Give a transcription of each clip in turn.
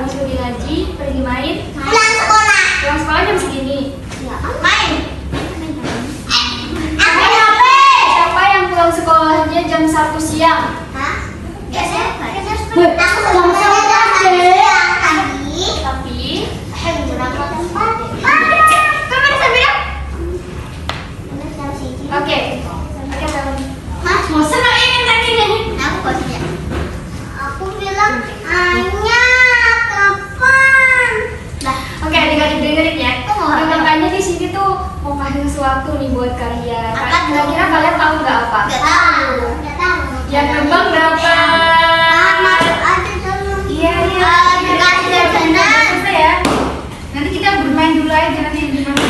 habis pergi ngaji, pergi main. Pulang sekolah. Pulang sekolah jam segini. Main. Siapa yang pulang sekolahnya jam 1 siang? Hah? Biasanya aku Wih, jam 1 siang tadi. Tapi Oke. Mas, bosan lo ingin tadi nih? Aku bosan ya. Aku bilang hanya kapan? Nah, oke adik-adik dengerin ya. Apa? Makanya di sini tuh mau kasih sesuatu nih buat kalian. Apa tuh? Kira-kira kalian tahu nggak apa? Gak tahu. Gak tahu. Yang kembang berapa? Ada dulu. Iya. Dikasih jajanan. Bisa ya. Nanti kita bermain dulu aja nanti di mana.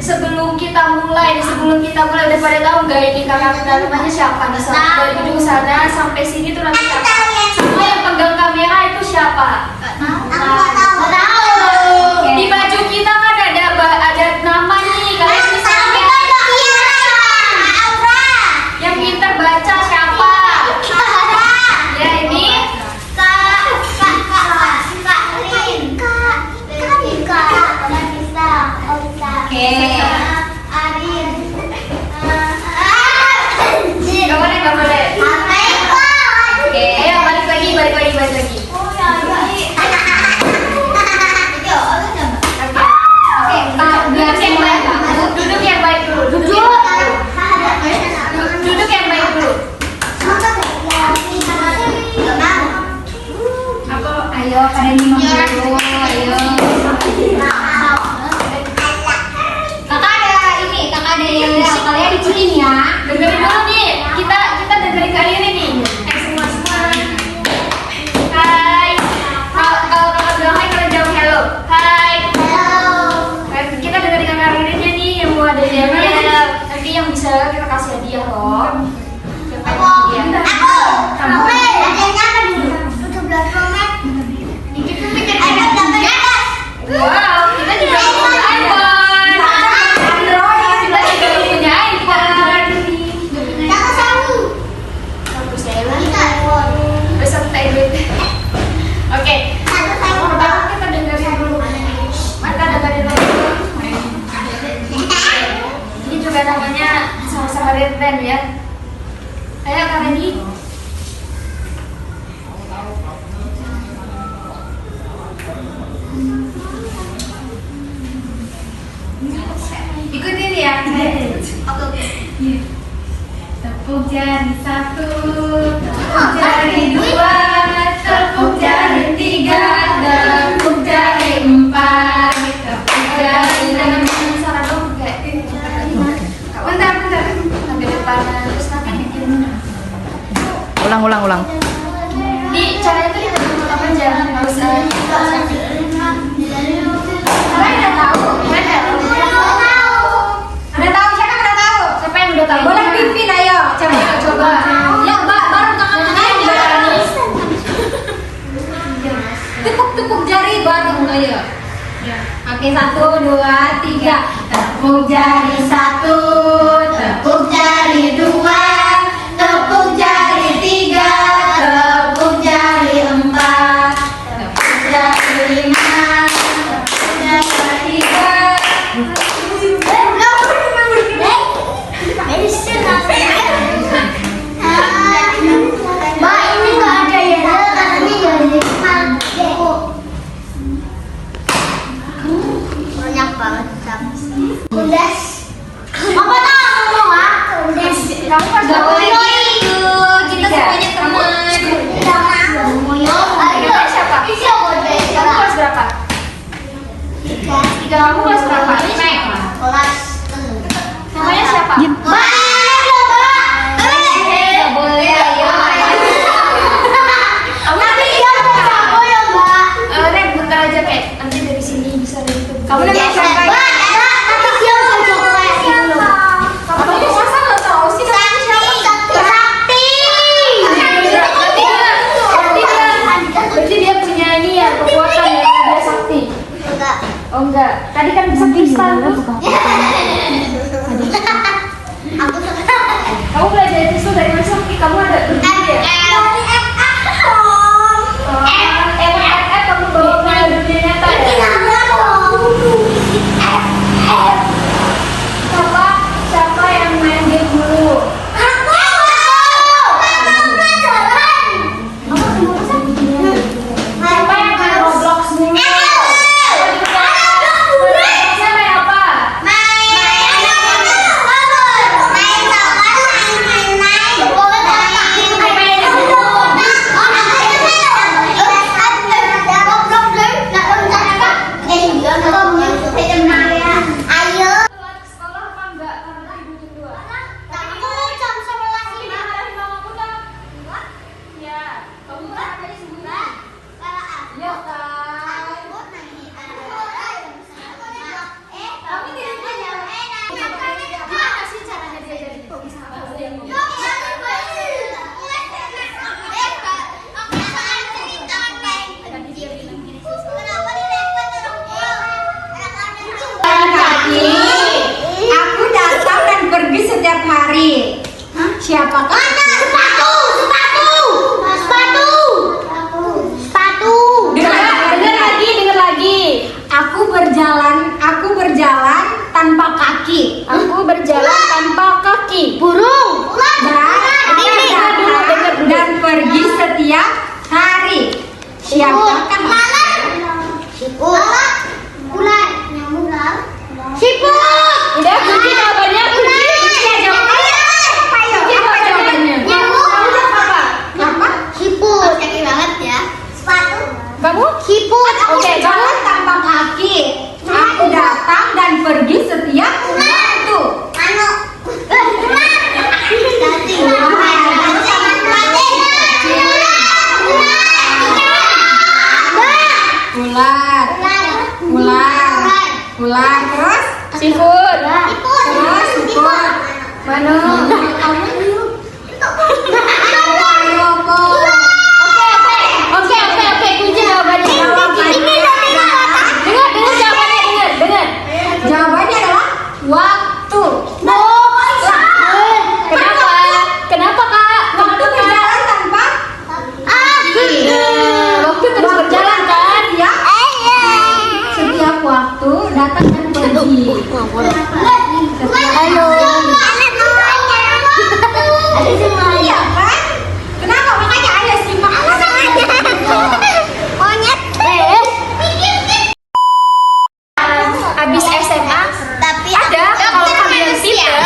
Sebelum kita mulai udah pada tahu nggak ini kakak kita namanya siapa? Dari ujung sana sampai sini tuh nanti siapa? Semua yang pegang kamera itu siapa? Aku tahu. Di baju kita kan ada nama nih. Kalian bisa yang pintar baca siapa? Ya ini. Gak boleh. Oke, ayo balik lagi. Duduk yang baik dulu. Duduk yang baik dulu. Ayo pada nyimak dulu. Ayo. Kakak ada yang kalian dicilin ya. Dengerin dulu nih. Kita dengerin kalian ini. Semua. Hai. Kalau kakak bilang hai, kalian jawab hello. Hai. Kita dengerin kakak Ririnnya nih yang mau ada hadiah. Nanti yang bisa kita kasih hadiah loh. Siapa yang hadiah? Wow, kita juga punya iPhone. Android, kita juga punya iPhone. Beserta duit. Oke. Pertama kita dengerin dulu. Mata dengerin dulu. Ini juga namanya sama-sama Renten ya. Ayo Kak Reni. Ikutin ya. Tepuk jari 1, tepuk jari 2, tepuk jari 3, tepuk jari 4, tepuk jari 5. Suara dong enggak? Bentar. Sampai depan terus nanti bikin. Ulang. Di caranya tuh kita tutup aja, nggak usah. Kalian udah tahu? Siapa yang udah tahu? Boleh pimpin ayo. Coba. Ya, Mbak, baru tangan Tepuk jari bareng ayo. Oke, 1, 2, 3. Tepuk jari 1, tepuk jari 2, tepuk jari 3, tepuk jari 4, tepuk jari 5, tepuk jari 3. Banyak banget. Kundas. Apa tahu kundas. Kamu pas Gak boleh itu. gitu. Kita semuanya teman. Ayo siapa? Kamu kelas berapa? 3. Kamu kelas berapa? 5. Kelas Namanya siapa? Gak boleh ayo. Ren, bentar aja kayak nanti dari sini bisa dari itu. Kamu Ya, namanya siapa? siapa? Kamu masa nggak tahu sih? Berarti dia punya ini ya kekuatan ya, dia sakti. Enggak. Oh enggak, tadi kan sakti Siapakah? Sepatu. Dengar lagi. Aku berjalan tanpa kaki. Aku berjalan tanpa kaki. Burung. Dan pergi setiap hari. Siapakah? Siput. Ular. Siput. Udah, kunci jawabannya kunci. Apa jawabannya? Apa? Siput. Sakit banget ya. Sepatu. Kamu? Siput. Oke, jalan tanpa kaki. Aku datang dan pergi setiap waktu. Ular, terus Siput. terus siput. Mana? Oke, kunci jawabannya. Dengar jawabannya, dengar. Jawabannya adalah waktu. Kenapa Kak? Waktu berjalan tanpa Waktu terus berjalan kan? ya. Setiap waktu datang dan pergi. Halo. Iya kan? Kenapa? Makanya ada simak. Monyet. Abis SMA Tapi ada kalau kalian pinter.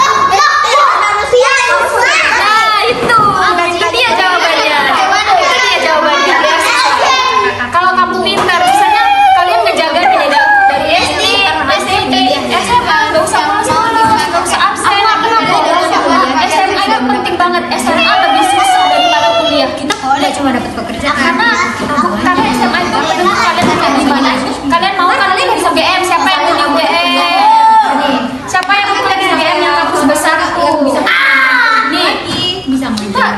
Nah itu dia jawabannya. Kalau kamu pintar, misalnya kalian ngejaga nih dari SD, SMP, SMA, nggak usah bolos-bolos, nggak usah absen. SMA itu penting banget. SMA lebih susah daripada kuliah. Kita Udah cuma dapat pekerjaan. karena SMA itu benar kalian bisa di mana? Kalian mau kan kalian bisa GM? Siapa yang mau GM? Siapa yang mau kuliah di GM yang kampus besar tuh? Nih,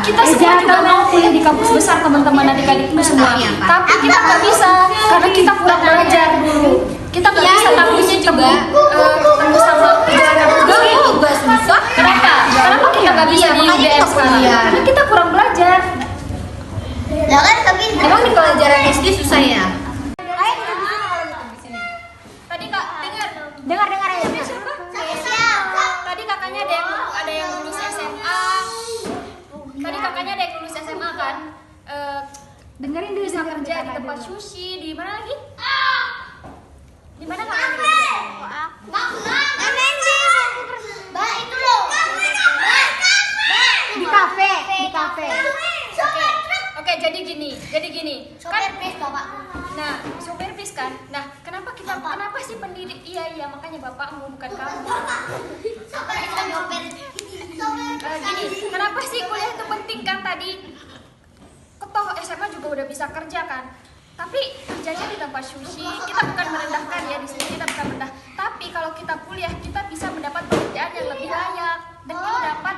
kita semua juga mau kuliah di kampus besar teman-teman adik-adikku semua. Tapi kita nggak bisa karena kita kurang belajar dulu. Kita nggak bisa kampusnya juga sama perjalanan juga susah. Kenapa? Kenapa kita nggak bisa di UGM sekarang? Karena kita kurang belajar. Emang di pelajaran SD susah ya? Tadi Kak dengar ya. Tadi kakaknya ada yang lulus SMA. Tadi kakaknya ada yang lulus SMA kan? Dengerin dulu bisa kerja di tempat sushi di mana lagi? Di mana kakaknya kerja? Di kafe. Oke, jadi gini. Kan nah, sopir bis kan. Nah, kenapa sih pendidik? Iya, makanya bapakmu bukan kamu. Gini, kenapa sih kuliah itu penting kan tadi? Toh SMA juga udah bisa kerja kan? Tapi kerjanya di tempat sushi. Kita bukan merendahkan ya di sini, kita bukan merendah. Tapi kalau kita kuliah, kita bisa mendapat pekerjaan yang lebih layak dan kita dapat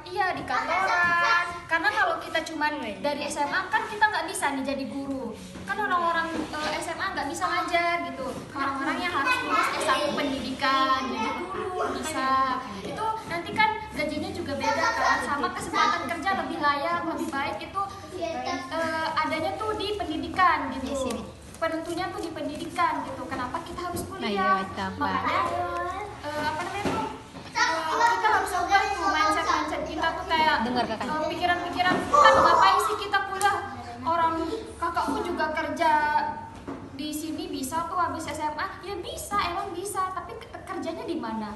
di kantoran. Karena kalau kita cuman dari SMA kan kita nggak bisa nih jadi guru. Kan orang-orang SMA nggak bisa ngajar gitu. Orang-orang yang harus lulus S1 pendidikan jadi guru bisa. Itu nanti kan gajinya juga beda kan, sama kesempatan kerja lebih layak, lebih baik itu adanya tuh di pendidikan gitu. Penentunya tuh di pendidikan gitu. Kenapa kita harus kuliah? Makanya kita harus ubah tuh mindset kita tuh kayak pikiran-pikiran kan ngapain sih kita kuliah? Orang kakakku juga kerja di sini bisa tuh habis SMA. Ya bisa, emang bisa, tapi kerjanya di mana?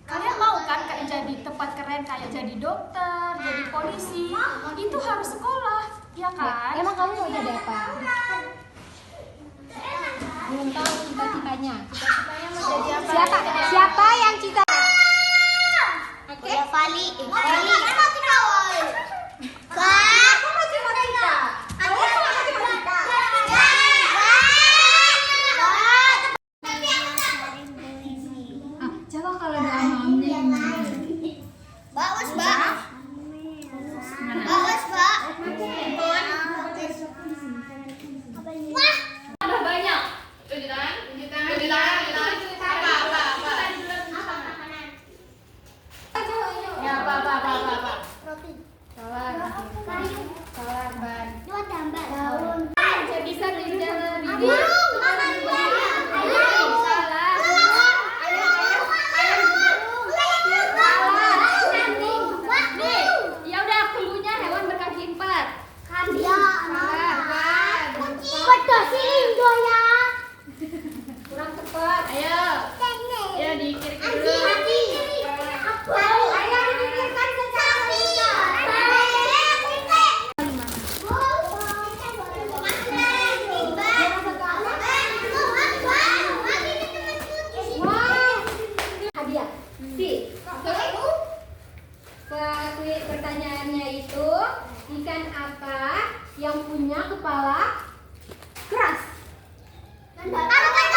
Kalian mau kan kerja di tempat keren kayak jadi dokter, jadi polisi? Itu harus sekolah, ya kan? Emang kamu mau jadi apa? Belum tahu cita-citanya. Cita-citanya mau jadi apa? Siapa yang cita? Oke. Vali. Coba kalau ada amamnya Bagus, Mbak. Bagus, Mbak. Wah. Udah banyak. Cuci tangan. Apa? Ya, apa. yaitu ikan apa yang punya kepala keras? Apa